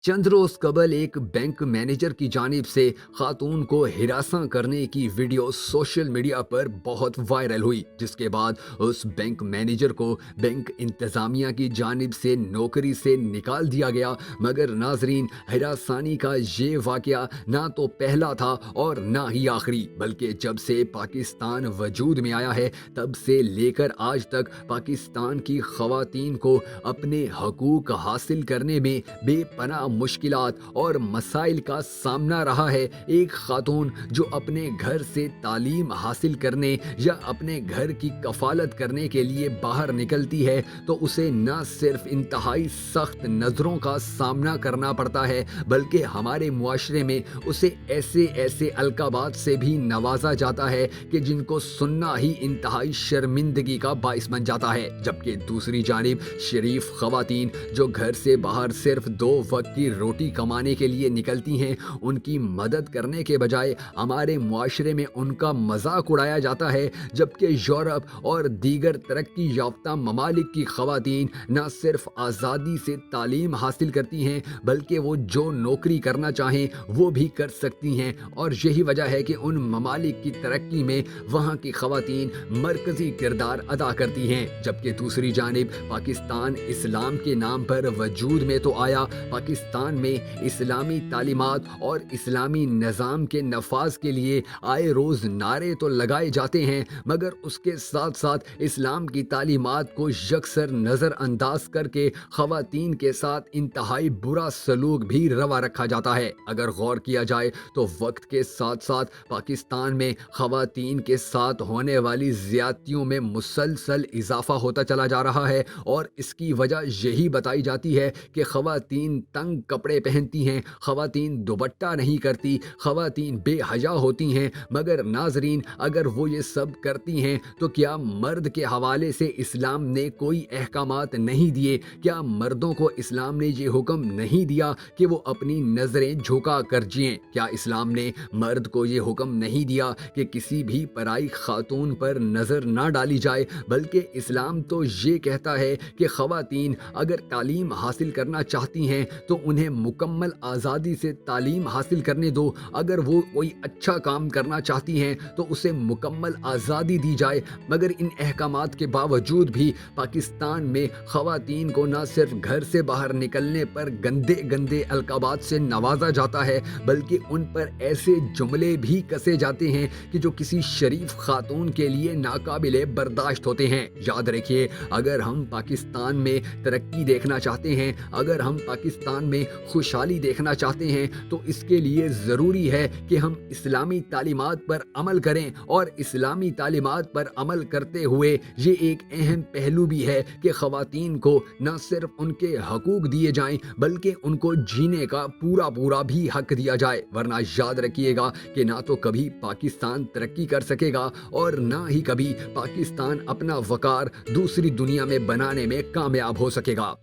चंद रोज कबल एक bank manager की जानिब से खातून को हिरासा करने की वीडियो सोशल मीडिया पर बहुत वायरल हुई, जिसके बाद उस बैंक मैनेजर को बैंक इंतजामिया की जानिब से नौकरी से निकाल दिया गया। मगर नाजरीन, हिरासानी का ये वाकया ना तो पहला था और ना ही आखिरी, बल्कि जब से पाकिस्तान वजूद में आया है तब से लेकर आज तक पाकिस्तान की खवातीन को अपने हकूक हासिल करने में बेपनाह मुश्किलात और मसाइल का सामना रहा है। एक खातून जो अपने घर से तालीम हासिल करने या अपने घर की कफालत करने के लिए बाहर निकलती है तो उसे न सिर्फ इंतहाई सख्त नज़रों का सामना करना पड़ता है, बल्कि हमारे मुआशरे में उसे ऐसे ऐसे अलकाबात से भी नवाजा जाता है कि जिनको सुनना ही इंतहाई शर्मिंदगी का बाइस बन जाता है। जबकि दूसरी जानिब शरीफ खवातीन जो घर से बाहर सिर्फ 2 वक्त की रोटी कमाने के लिए निकलती हैं, उनकी मदद करने के बजाय हमारे मुआशरे में उनका मजाक उड़ाया जाता है। जबकि यूरोप और दीगर तरक्की याफ्ता ममालिक की खवातीन न सिर्फ आज़ादी से तालीम हासिल करती हैं, बल्कि वो जो नौकरी करना चाहें वो भी कर सकती हैं। और यही वजह है कि उन ममालिक की तरक्की में वहाँ की खवातीन मरकज़ी किरदार अदा करती हैं। जबकि दूसरी जानिब पाकिस्तान इस्लाम के नाम पर वजूद में तो आया, पाकिस्तान में इस्लामी तालीमात और इस्लामी निज़ाम के नफाज के लिए आए रोज़ नारे तो लगाए जाते हैं, मगर उसके साथ साथ इस्लाम की तालीमात को यकसर नज़रअंदाज करके खवातीन के साथ इंतहाई बुरा सलूक भी रवा रखा जाता है। अगर गौर किया जाए तो वक्त के साथ साथ पाकिस्तान में खवातीन के साथ होने वाली ज़्यादतियों में मुसलसल इजाफा होता चला जा रहा है, और इसकी वजह यही बताई जाती है कि खवातीन तंग कपड़े पहनती हैं, खवातीन दुपट्टा नहीं करती, खवातीन बेहया होती हैं। मगर नाजरीन, अगर वो ये सब करती हैं तो क्या मर्द के हवाले से इस्लाम ने कोई अहकामात नहीं दिए? क्या मर्दों को इस्लाम ने ये हुक्म नहीं दिया कि वो अपनी नज़रें झुका कर जिएं? क्या इस्लाम ने मर्द को ये हुक्म नहीं दिया कि किसी भी पराई खातून पर नज़र ना डाली जाए? बल्कि इस्लाम तो ये कहता है कि खवातीन अगर तालीम हासिल करना चाहती हैं तो उन्हें मुकम्मल आज़ादी से तालीम हासिल करने दो। अगर वो कोई अच्छा काम करना चाहती हैं तो उसे मुकम्मल आज़ादी दी जाए। मगर इन अहकामात के बावजूद भी पाकिस्तान में खवातीन को न सिर्फ घर से बाहर निकलने पर गंदे गंदे अलकाबात से नवाजा जाता है, बल्कि उन पर ऐसे जुमले भी कसे जाते हैं कि जो किसी शरीफ खातून के लिए नाकाबिले बर्दाश्त होते हैं। याद रखिए, अगर हम पाकिस्तान में तरक्की देखना चाहते हैं, अगर हम पाकिस्तान में खुशहाली देखना चाहते हैं, तो इसके लिए ज़रूरी है कि हम इस्लामी तालीमात पर अमल करें। और इस्लामी तालीमात पर अमल करते हुए ये एक अहम पहलू भी है कि ख़वातीन को न सिर्फ उनके हकूक दिए जाएं, बल्कि उनको जीने का पूरा पूरा भी हक दिया जाए। वरना याद रखिएगा कि ना तो कभी पाकिस्तान तरक्की कर सकेगा और ना ही कभी पाकिस्तान अपना वकार दूसरी दुनिया में बनाने में कामयाब हो सकेगा।